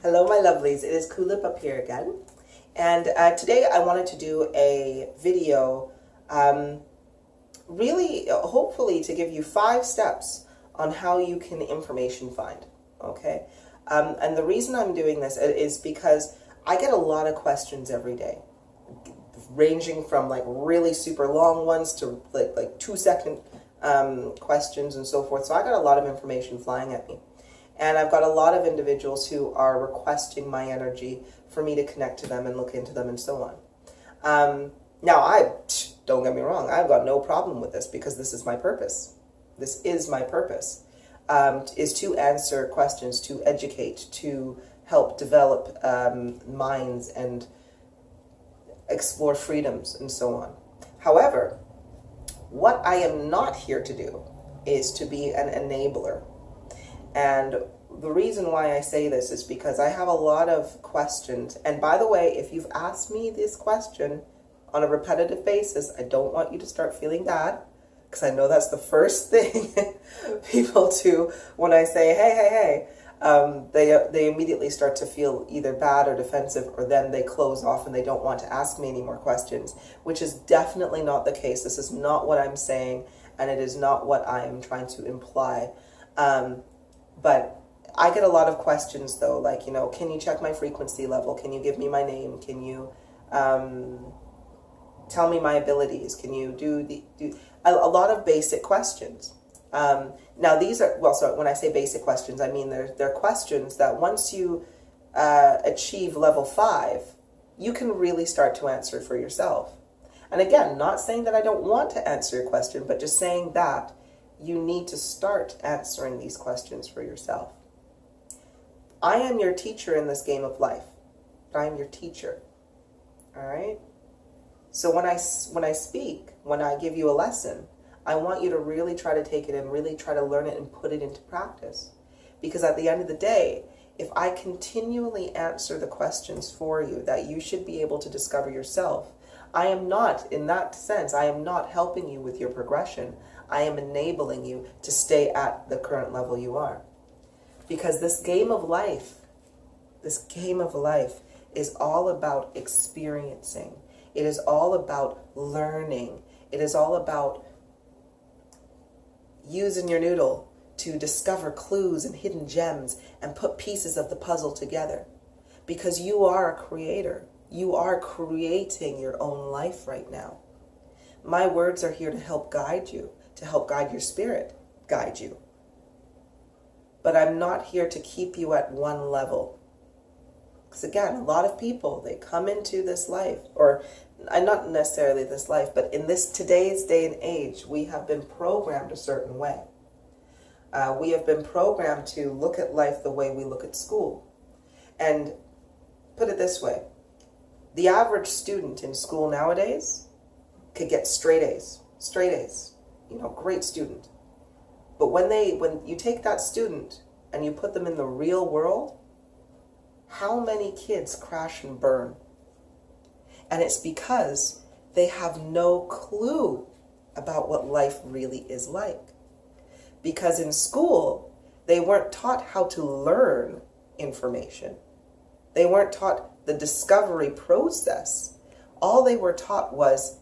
Hello, my lovelies. It is Kulipup here again. And today I wanted to do a video, hopefully to give you 5 steps on how you can information find, okay? And the reason I'm doing this is because I get a lot of questions every day, ranging from like really super long ones to like 2-second questions and so forth. So I got a lot of information flying at me. And I've got a lot of individuals who are requesting my energy for me to connect to them and look into them and so on. Now, don't get me wrong, I've got no problem with this because this is my purpose. This is my purpose, is to answer questions, to educate, to help develop minds and explore freedoms and so on. However, what I am not here to do is to be an enabler. And the reason why I say this is because I have a lot of questions. And by the way, if you've asked me this question on a repetitive basis, I don't want you to start feeling bad, because I know that's the first thing people do when I say, hey, they immediately start to feel either bad or defensive, or then they close off and they don't want to ask me any more questions, which is definitely not the case. This is not what I'm saying, and it is not what I am trying to imply. But I get a lot of questions though, like, you know, can you check my frequency level? Can you give me my name? Can you tell me my abilities? Can you do a lot of basic questions? Now these are, well, so when I say basic questions, I mean they're questions that once you achieve level 5, you can really start to answer for yourself. And again, not saying that I don't want to answer your question, but just saying that you need to start answering these questions for yourself. I am your teacher in this game of life. I am your teacher. All right? So when I speak, when I give you a lesson, I want you to really try to take it and really try to learn it and put it into practice. Because at the end of the day, if I continually answer the questions for you that you should be able to discover yourself, I am not, in that sense, I am not helping you with your progression. I am enabling you to stay at the current level you are. Because this game of life is all about experiencing. It is all about learning. It is all about using your noodle to discover clues and hidden gems and put pieces of the puzzle together. Because you are a creator. You are creating your own life right now. My words are here to help guide you, to help guide your spirit, guide you. But I'm not here to keep you at one level. Because again, a lot of people, they come into this life, or not necessarily this life, but in this today's day and age, we have been programmed a certain way. We have been programmed to look at life the way we look at school. And put it this way, the average student in school nowadays could get straight A's, you know, great student. But when you take that student and you put them in the real world, how many kids crash and burn? And it's because they have no clue about what life really is like. Because in school, they weren't taught how to learn information. They weren't taught the discovery process. All they were taught was,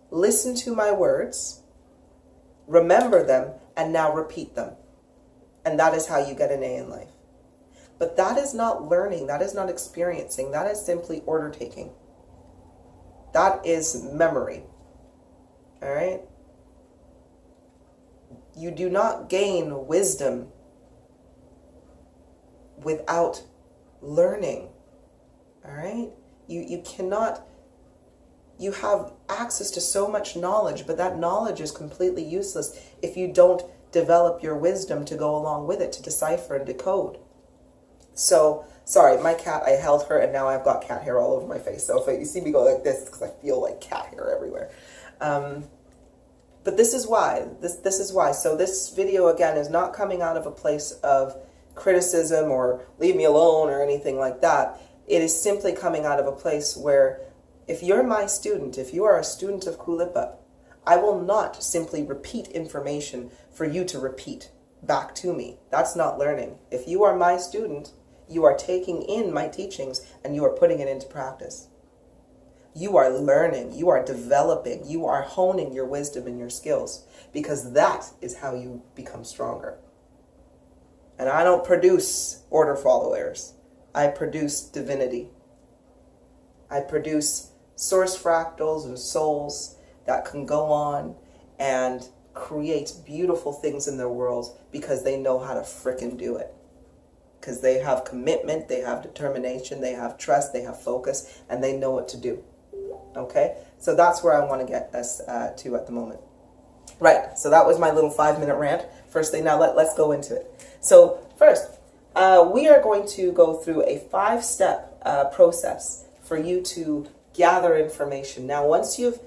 listen to my words, remember them, and now repeat them. And that is how you get an A in life. But that is not learning. That is not experiencing. That is simply order taking. That is memory. All right? You do not gain wisdom without learning. All right? You cannot, you have access to so much knowledge, but that knowledge is completely useless if you don't develop your wisdom to go along with it, to decipher and decode. So, sorry, my cat, I held her and now I've got cat hair all over my face. So if you see me go like this, it's because I feel like cat hair everywhere. But this is why. This is why. So this video, again, is not coming out of a place of criticism or leave me alone or anything like that. It is simply coming out of a place where if you're my student, if you are a student of Kulipup, I will not simply repeat information for you to repeat back to me. That's not learning. If you are my student, You are taking in my teachings and you are putting it into practice. You are learning, you are developing, you are honing your wisdom and your skills, because that is how you become stronger. And I don't produce order followers. I produce divinity. I produce source fractals and souls that can go on and create beautiful things in their worlds because they know how to frickin' do it. Because they have commitment, they have determination, they have trust, they have focus, and they know what to do. Okay? So that's where I want to get us to at the moment. Right, so that was my little 5-minute rant. First thing, now let's go into it. So first, we are going to go through a 5-step process for you to gather information. Now, once you've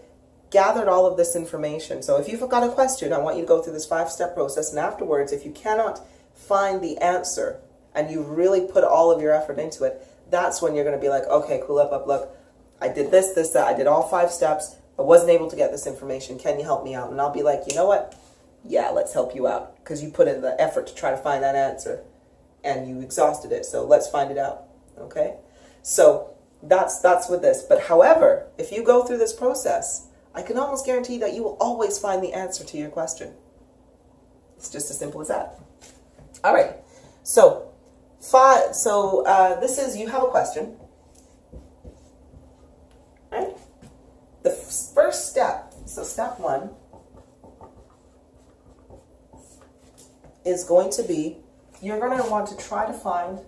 gathered all of this information, so if you've got a question, I want you to go through this 5-step process, and afterwards, if you cannot find the answer and you really put all of your effort into it, that's when you're going to be like, okay, Kulipup, look, I did this, that, I did all 5 steps, I wasn't able to get this information, can you help me out? And I'll be like, you know what? Yeah, let's help you out, because you put in the effort to try to find that answer and you exhausted it, so let's find it out, okay? So that's with this. But however, if you go through this process, I can almost guarantee that you will always find the answer to your question. It's just as simple as that. All right, so this is, you have a question, right? The first step, so step 1, is going to be, you're going to want to try to find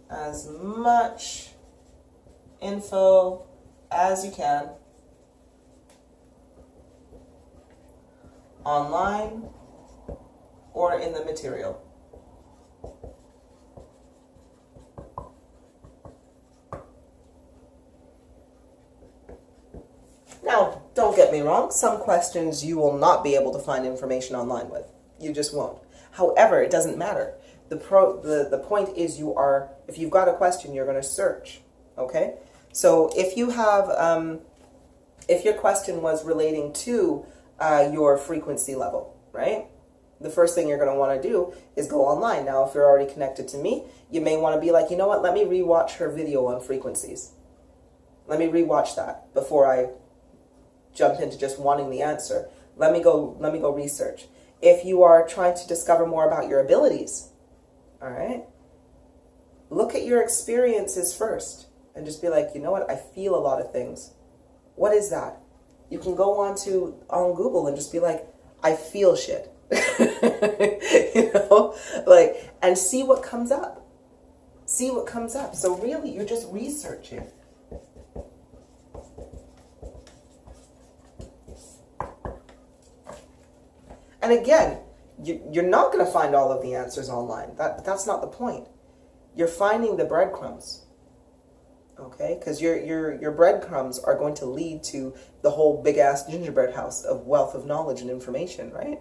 as much info as you can online or in the material. Now, don't get me wrong, some questions you will not be able to find information online with. You just won't. However, it doesn't matter. The point is if you've got a question, you're going to search, okay? So if you have, if your question was relating to your frequency level, right? The first thing you're going to want to do is go online. Now, if you're already connected to me, you may want to be like, you know what, let me rewatch her video on frequencies. Let me rewatch that before I jump into just wanting the answer. Let me go research. If you are trying to discover more about your abilities, all right, look at your experiences first and just be like, you know what, I feel a lot of things. What is that? You can go on Google and just be like, I feel shit. You know, like, and see what comes up. See what comes up. So really, you're just researching. And again, you're not going to find all of the answers online. That's not the point. You're finding the breadcrumbs, okay? Because your breadcrumbs are going to lead to the whole big-ass gingerbread house of wealth of knowledge and information, right?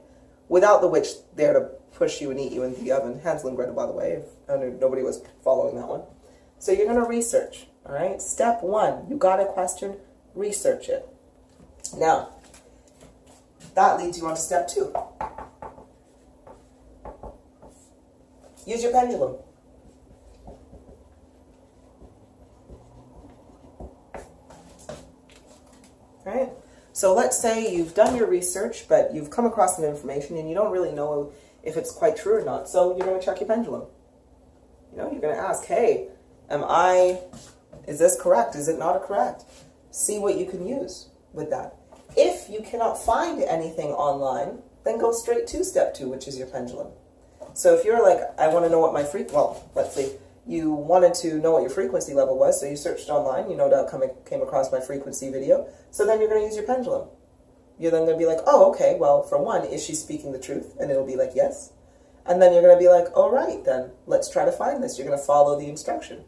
Without the which they're to push you and eat you into the oven. Hansel and Gretel, by the way, if nobody was following that one. So you're going to research, all right? Step 1, you got a question, research it. Now, that leads you on to step 2. Use your pendulum. Right? So let's say you've done your research, but you've come across some information and you don't really know if it's quite true or not. So you're going to check your pendulum. You know, you're going to ask, hey, is this correct? Is it not correct? See what you can use with that. If you cannot find anything online, then go straight to step 2, which is your pendulum. So if you're like, I want to know what my let's see, you wanted to know what your frequency level was, so you searched online, you no doubt came across my frequency video, so then you're going to use your pendulum. You're then going to be like, oh, okay, well, for one, is she speaking the truth? And it'll be like, yes. And then you're going to be like, all right, then, let's try to find this. You're going to follow the instruction.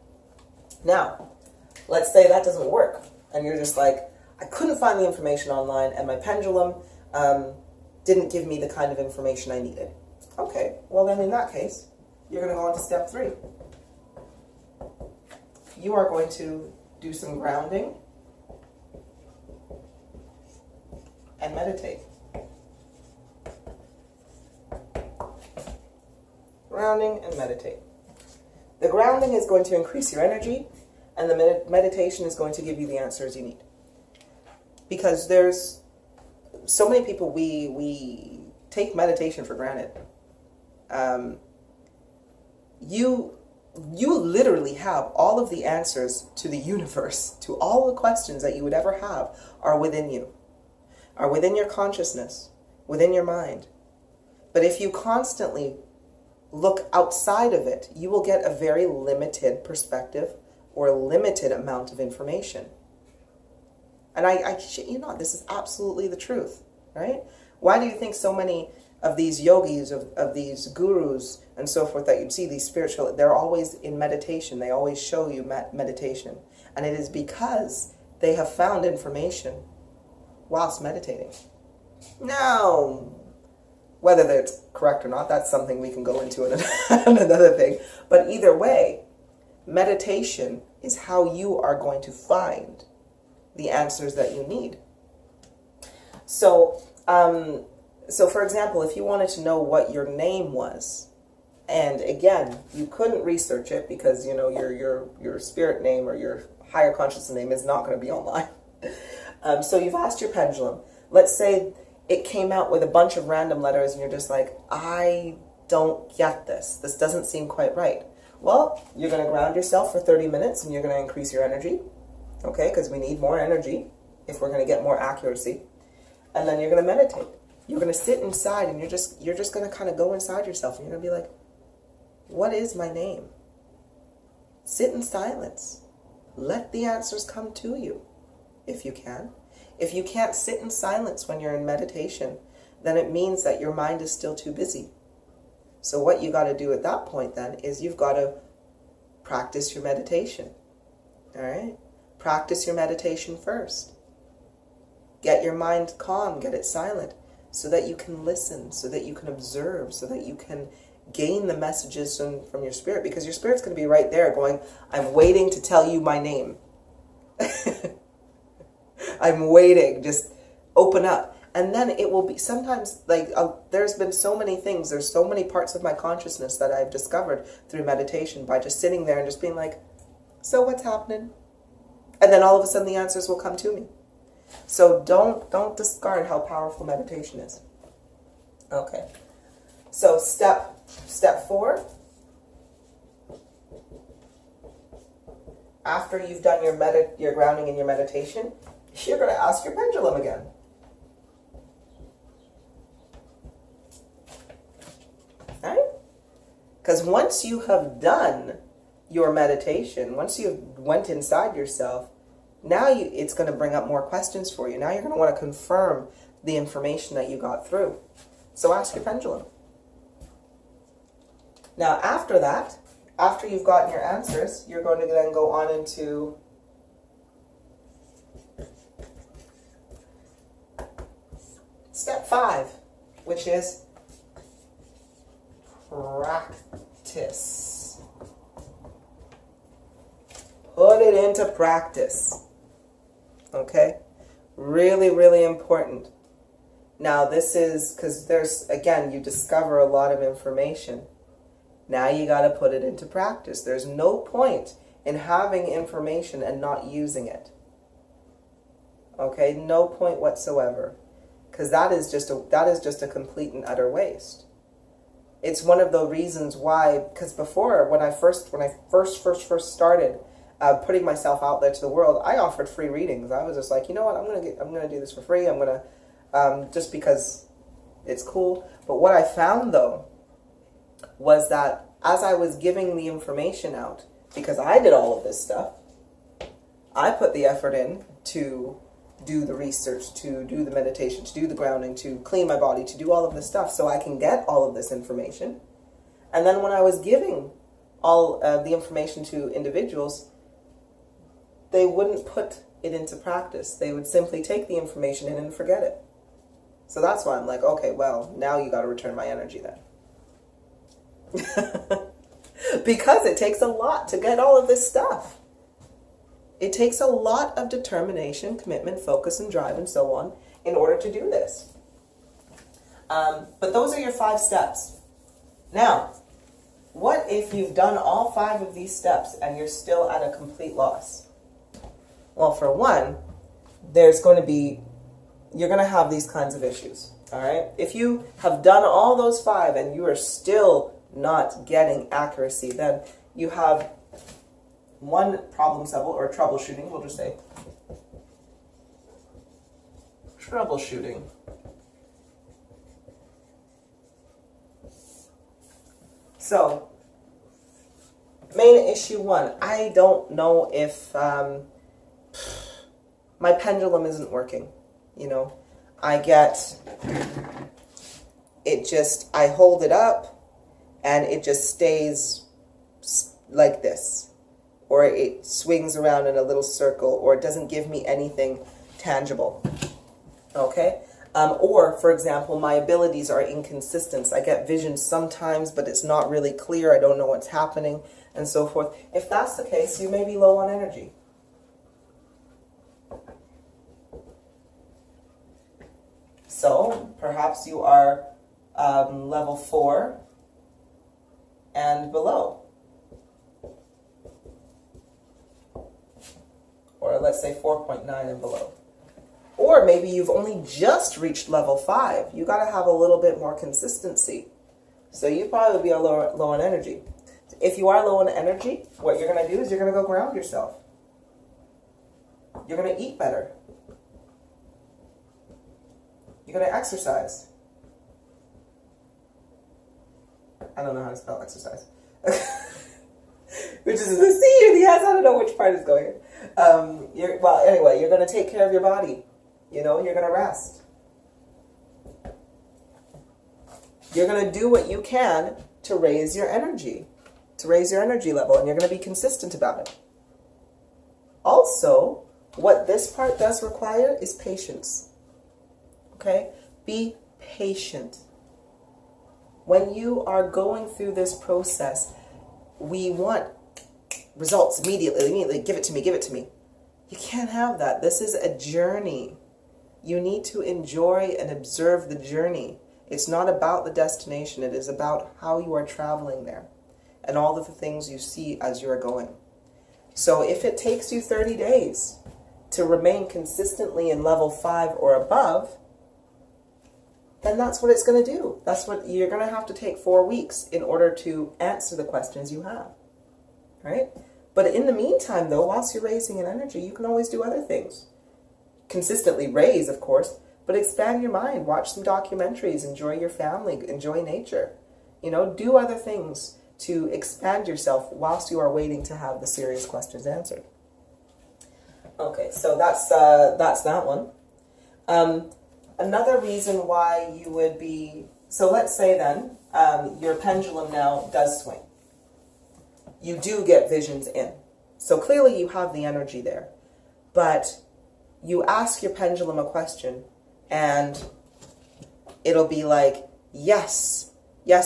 Now, let's say that doesn't work, and you're just like, I couldn't find the information online, and my pendulum didn't give me the kind of information I needed. Okay, well then in that case, you're going to go on to step 3. You are going to do some grounding and meditate. Grounding and meditate. The grounding is going to increase your energy, and the meditation is going to give you the answers you need. Because there's so many people, we take meditation for granted. You literally have all of the answers to the universe, to all the questions that you would ever have are within you, are within your consciousness, within your mind. But if you constantly look outside of it, you will get a very limited perspective or a limited amount of information. And I shit you not, this is absolutely the truth, right? Why do you think so many of these yogis, of these gurus and so forth that you see, these spiritual, they're always in meditation. They always show you meditation. And it is because they have found information whilst meditating. Now, whether that's correct or not, that's something we can go into in another thing. But either way, meditation is how you are going to find the answers that you need. So for example, if you wanted to know what your name was, and again, you couldn't research it because, you know, your spirit name or your higher consciousness name is not going to be online. So you've asked your pendulum. Let's say it came out with a bunch of random letters and you're just like, I don't get this. This doesn't seem quite right. Well, you're going to ground yourself for 30 minutes and you're going to increase your energy. Okay, because we need more energy if we're going to get more accuracy. And then you're going to meditate. You're going to sit inside and you're just going to kind of go inside yourself and you're going to be like, what is my name? Sit in silence. Let the answers come to you if you can. If you can't sit in silence when you're in meditation, then it means that your mind is still too busy. So what you got to do at that point then is you've got to practice your meditation. All right? Practice your meditation first. Get your mind calm, get it silent, so that you can listen, so that you can observe, so that you can gain the messages from your spirit, because your spirit's going to be right there going, I'm waiting to tell you my name. I'm waiting, just open up. And then it will be, sometimes, like, there's been so many things, there's so many parts of my consciousness that I've discovered through meditation by just sitting there and just being like, so what's happening? And then all of a sudden the answers will come to me. So don't discard how powerful meditation is. Okay. So step 4. After you've done your grounding and your meditation, you're going to ask your pendulum again. Right? Because once you have done your meditation, once you went inside yourself, now it's going to bring up more questions for you. Now you're going to want to confirm the information that you got through. So ask your pendulum. Now after that, after you've gotten your answers, you're going to then go on into step 5, which is practice. Put it into practice. Okay? Really, really important. Now this is, because there's, again, you discover a lot of information. Now you got to put it into practice. There's no point in having information and not using it. Okay? No point whatsoever. Because that is just a complete and utter waste. It's one of the reasons why, because before, when I first started putting myself out there to the world, I offered free readings. I was just like, you know what, I'm gonna do this for free. I'm gonna just because it's cool. But what I found though was that as I was giving the information out, because I did all of this stuff, I put the effort in to do the research, to do the meditation, to do the grounding, to clean my body, to do all of this stuff so I can get all of this information. And then when I was giving all the information to individuals, they wouldn't put it into practice. They would simply take the information in and forget it. So that's why I'm like, okay, well, now you got to return my energy then. Because it takes a lot to get all of this stuff. It takes a lot of determination, commitment, focus, and drive, and so on, in order to do this. But those are your 5 steps. Now, What if you've done all 5 of these steps and you're still at a complete loss? Well, for one, you're going to have these kinds of issues, all right? If you have done all those 5 and you are still not getting accuracy, then you have one problem level, or troubleshooting, we'll just say. Troubleshooting. So, main issue 1, I don't know if my pendulum isn't working. You know, I hold it up and it just stays like this, or it swings around in a little circle, or it doesn't give me anything tangible. Okay? Or, for example, my abilities are inconsistent. I get visions sometimes, but it's not really clear. I don't know what's happening, and so forth. If that's the case, you may be low on energy. So, perhaps you are level 4 and below. Or let's say 4.9 and below. Or maybe you've only just reached level 5. You got to have a little bit more consistency. So you probably be low on energy. If you are low on energy, what you're going to do is you're going to go ground yourself. You're going to eat better. You're going to exercise. I don't know how to spell exercise. Which is the C or the S. I don't know which part is going. Anyway, you're going to take care of your body. You know, you're going to rest. You're going to do what you can to raise your energy, level, and you're going to be consistent about it. Also, what this part does require is patience. Okay? Be patient. When you are going through this process, we want results immediately. Give it to me. You can't have that. This is a journey. You need to enjoy and observe the journey. It's not about the destination. It is about how you are traveling there and all of the things you see as you're going. So if it takes you 30 days to remain consistently in level 5 or above, then that's what it's going to do. That's what you're going to have to take 4 weeks in order to answer the questions you have. Right? But in the meantime, though, whilst you're raising in energy, you can always do other things. Consistently raise, of course, but expand your mind. Watch some documentaries. Enjoy your family. Enjoy nature. You know, do other things to expand yourself whilst you are waiting to have the serious questions answered. Okay, so that's that one. Another reason why you would be... So let's say then your pendulum now does swing. You do get visions in. So clearly you have the energy there. But you ask your pendulum a question and it'll be like, yes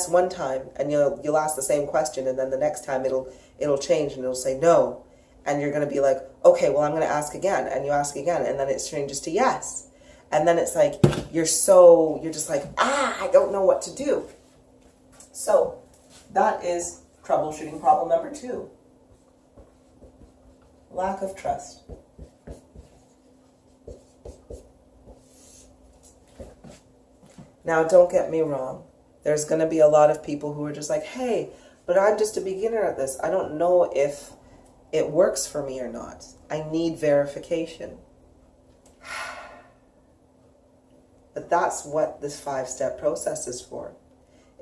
one time, and you'll ask the same question, and then the next time it'll change and it'll say no. And you're going to be like, okay, well, I'm going to ask again, and you ask again, and then it changes to yes. And then it's like, you're just like, I don't know what to do. So that is troubleshooting problem number 2. Lack of trust. Now, don't get me wrong. There's going to be a lot of people who are just like, hey, but I'm just a beginner at this. I don't know if it works for me or not. I need verification. But that's what this 5-step process is for.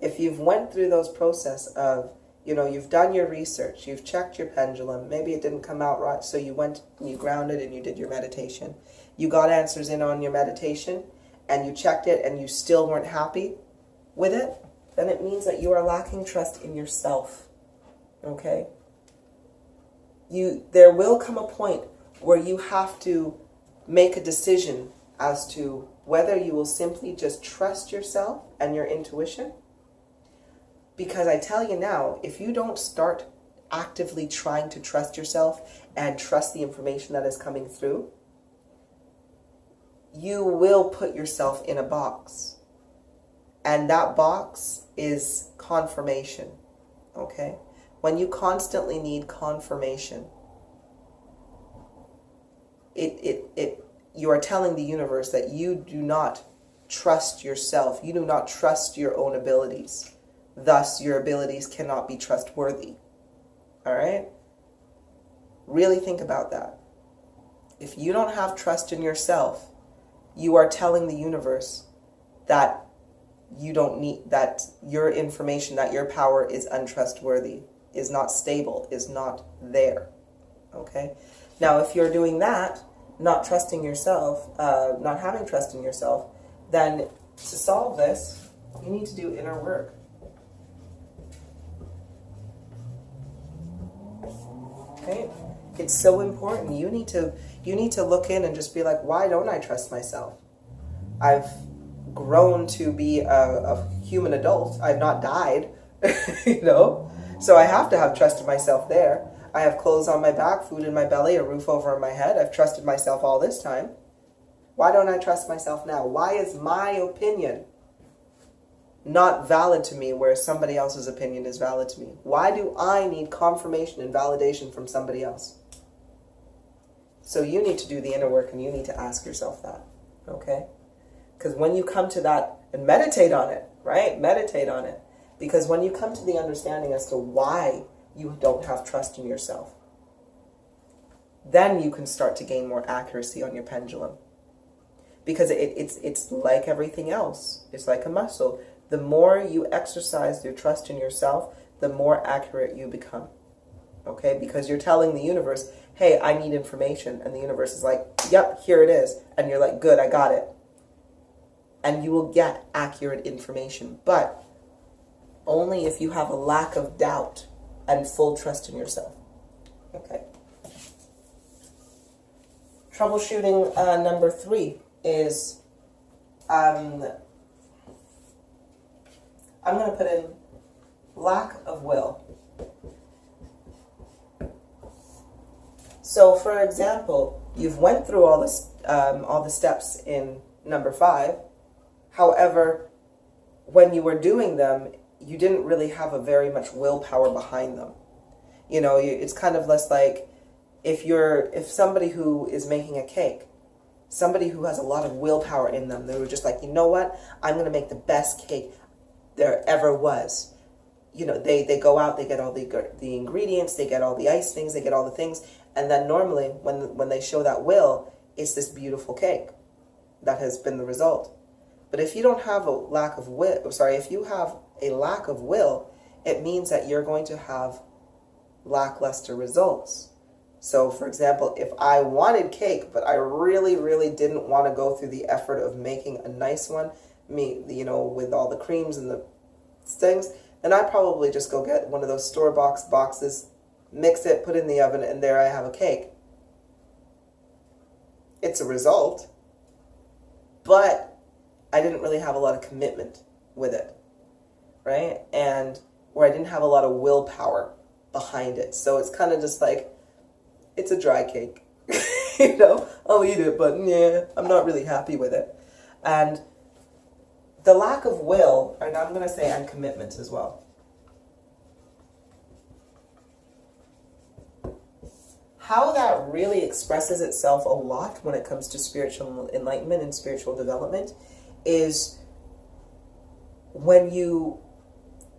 If you've went through those process of, you've done your research, you've checked your pendulum, maybe it didn't come out right, so you went and you grounded and you did your meditation. You got answers in on your meditation and you checked it and you still weren't happy with it, then it means that you are lacking trust in yourself. Okay? There will come a point where you have to make a decision as to whether you will simply just trust yourself and your intuition. Because I tell you now, if you don't start actively trying to trust yourself and trust the information that is coming through, you will put yourself in a box. And that box is confirmation. okay? When you constantly need confirmation, you are telling the universe that you do not trust yourself. You do not trust your own abilities. Thus, your abilities cannot be trustworthy. All right? Really think about that. If you don't have trust in yourself, you are telling the universe that you don't need, that your information, that your power is untrustworthy, is not stable, is not there. Okay? Now, if you're doing that, not trusting yourself, not having trust in yourself, then to solve this, you need to do inner work. Okay? It's so important. You need to look in and just be like, why don't I trust myself? I've grown to be a human adult. I've not died, you know? So I have to have trust in myself there. I have clothes on my back, food in my belly, a roof over my head. I've trusted myself all this time. Why don't I trust myself now? Why is my opinion not valid to me where somebody else's opinion is valid to me? Why do I need confirmation and validation from somebody else? So you need to do the inner work and you need to ask yourself that, okay? Because when you come to that, and meditate on it, right? Meditate on it. Because when you come to the understanding as to why you don't have trust in yourself, then you can start to gain more accuracy on your pendulum. Because it's like everything else. It's like a muscle. The more you exercise your trust in yourself, the more accurate you become. Okay? Because you're telling the universe, hey, I need information. And the universe is like, yep, here it is. And you're like, good, I got it. And you will get accurate information. But only if you have a lack of doubt and full trust in yourself. Okay. Troubleshooting number 3 is, I'm going to put in lack of will. So, for example, you've went through all the steps in number 5. However, when you were doing them, you didn't really have a very much willpower behind them. You know, it's kind of less like if somebody who is making a cake, somebody who has a lot of willpower in them, they were just like, you know what, I'm going to make the best cake there ever was. You know, they go out, they get all the ingredients, they get all the ice things, they get all the things, and then normally when they show that will, it's this beautiful cake that has been the result. But if you don't have a lack of will, if you have a lack of will, it means that you're going to have lackluster results. So, for example, if I wanted cake, but I really, really didn't want to go through the effort of making a nice one, with all the creams and the things, then I'd probably just go get one of those store-bought boxes, mix it, put it in the oven, and there I have a cake. It's a result, but I didn't really have a lot of commitment with it, right? Or I didn't have a lot of willpower behind it. So it's kind of just like, it's a dry cake. I'll eat it, but yeah, I'm not really happy with it. And the lack of will, and I'm going to say, and commitment as well. How that really expresses itself a lot when it comes to spiritual enlightenment and spiritual development is when you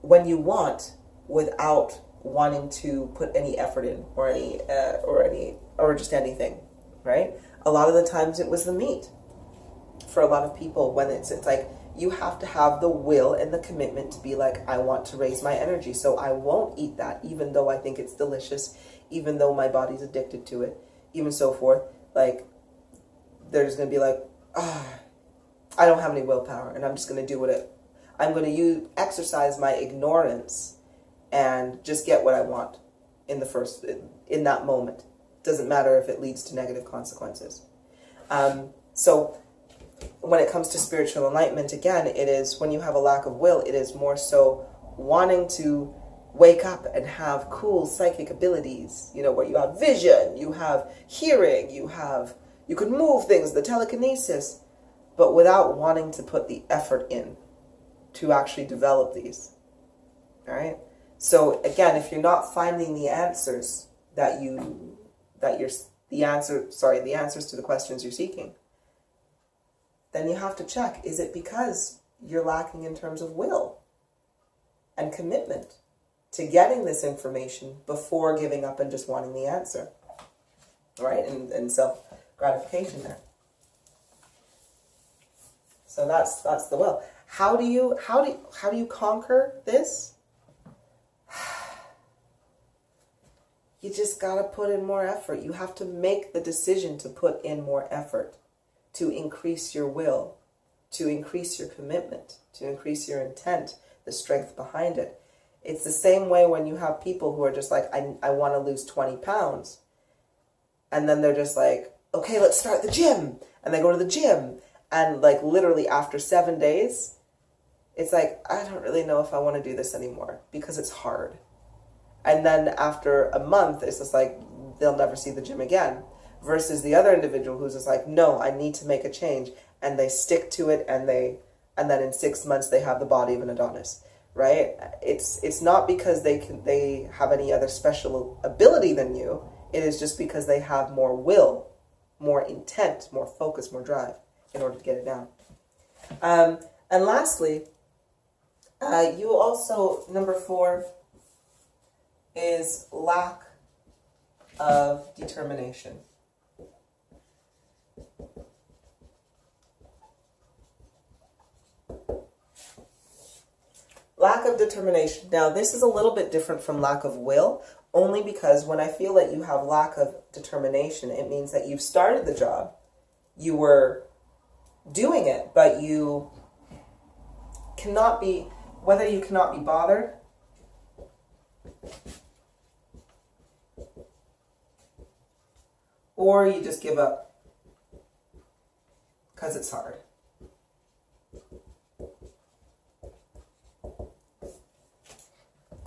want without wanting to put any effort in or just anything, right? A lot of the times it was the meat. For a lot of people, when it's like you have to have the will and the commitment to be like, I want to raise my energy, so I won't eat that, even though I think it's delicious, even though my body's addicted to it, even so forth. Like, they're just going to be like, I don't have any willpower, and I'm just going to do I'm going to exercise my ignorance and just get what I want in that moment. Doesn't matter if it leads to negative consequences. So when it comes to spiritual enlightenment, again, it is when you have a lack of will, it is more so wanting to wake up and have cool psychic abilities, where you have vision, you have hearing, you can move things, the telekinesis, but without wanting to put the effort in to actually develop these. All right? So again, if you're not finding the answers the answers to the questions you're seeking, then you have to check, is it because you're lacking in terms of will and commitment to getting this information before giving up and just wanting the answer, right? And self-gratification there. So that's the will. How do you conquer this? You just got to put in more effort. You have to make the decision to put in more effort, to increase your will, to increase your commitment, to increase your intent, the strength behind it. It's the same way when you have people who are just like, I want to lose 20 pounds. And then they're just like, okay, let's start the gym. And they go to the gym. And like literally after 7 days, it's like, I don't really know if I want to do this anymore because it's hard. And then after a month, it's just like, they'll never see the gym again. Versus the other individual who's just like, no, I need to make a change. And they stick to it, and then in 6 months, they have the body of an Adonis, right? It's not because they have any other special ability than you. It is just because they have more will, more intent, more focus, more drive in order to get it down. And lastly, you also, number 4, is lack of determination. Lack of determination. Now, this is a little bit different from lack of will, only because when I feel that you have lack of determination, it means that you've started the job, you were doing it, but you cannot be, whether you cannot be bothered, or you just give up because it's hard.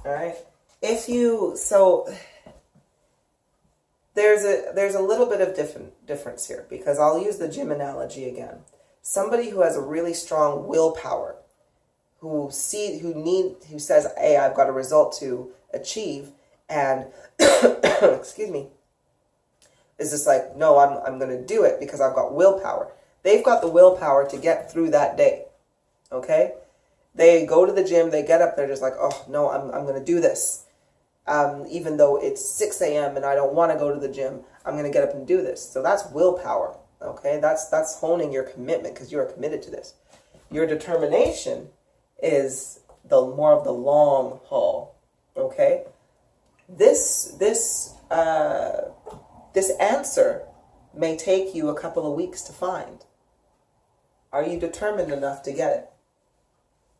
All right. There's a little bit of difference here, because I'll use the gym analogy again. Somebody who has a really strong willpower, who says, hey, I've got a result to achieve, and excuse me, is just like, no, I'm going to do it because I've got willpower. They've got the willpower to get through that day. Okay? They go to the gym, they get up, they're just like, oh, no, I'm going to do this. Even though it's 6 a.m. and I don't want to go to the gym, I'm going to get up and do this. So that's willpower. Okay? That's honing your commitment because you are committed to this. Your determination is more of the long haul. Okay? This answer may take you a couple of weeks to find. Are you determined enough to get it?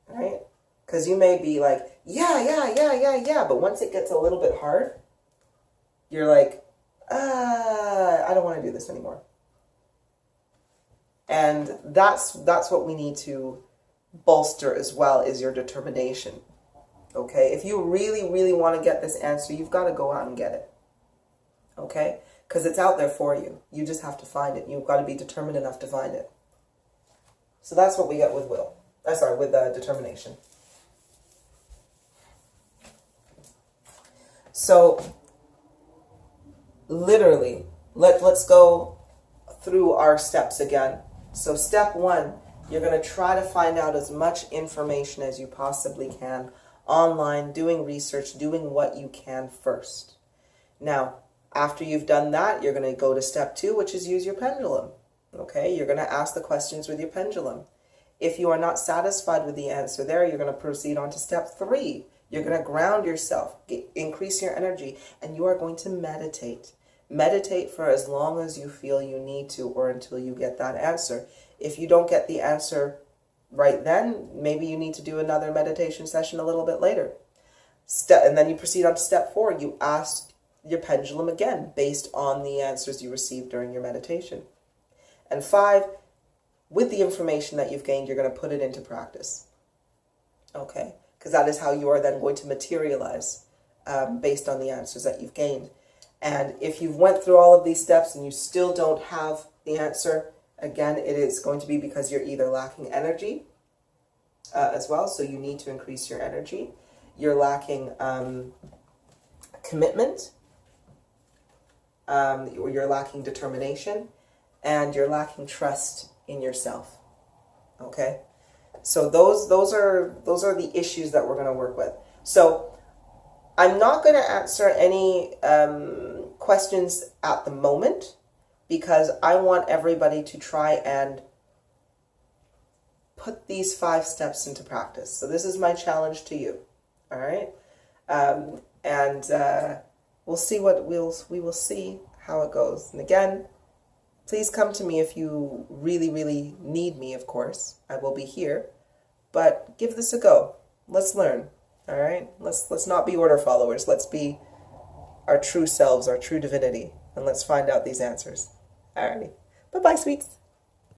Right? Because you may be like, yeah. But once it gets a little bit hard, you're like, I don't want to do this anymore. And that's what we need to bolster as well, is your determination. Okay? If you really, really want to get this answer, you've got to go out and get it. Okay? Because it's out there for you. You just have to find it. You've got to be determined enough to find it. So that's what we get with determination. So, literally, let's go through our steps again. So step 1, you're going to try to find out as much information as you possibly can online, doing research, doing what you can first. Now, after you've done that, you're going to go to step 2, which is use your pendulum. Okay, you're going to ask the questions with your pendulum. If you are not satisfied with the answer there, you're going to proceed on to step 3. You're going to ground yourself, increase your energy, and you are going to meditate. Meditate for as long as you feel you need to, or until you get that answer. If you don't get the answer right then, maybe you need to do another meditation session a little bit later. And then you proceed on to step 4. You ask your pendulum again, based on the answers you received during your meditation. And 5, with the information that you've gained, you're going to put it into practice. Okay? Because that is how you are then going to materialize based on the answers that you've gained. And if you've went through all of these steps and you still don't have the answer, again, it is going to be because you're either lacking energy as well, so you need to increase your energy. you're lacking commitment, you're lacking determination, and you're lacking trust in yourself. Okay? So those are the issues that we're going to work with. So I'm not going to answer any questions at the moment, because I want everybody to try and put these 5 steps into practice. So this is my challenge to you. All right? We'll see we will see how it goes. And again, please come to me if you really, really need me, of course. I will be here. But give this a go. Let's learn. All right? Let's not be order followers. Let's be our true selves, our true divinity. And let's find out these answers. All righty. Bye-bye, sweets.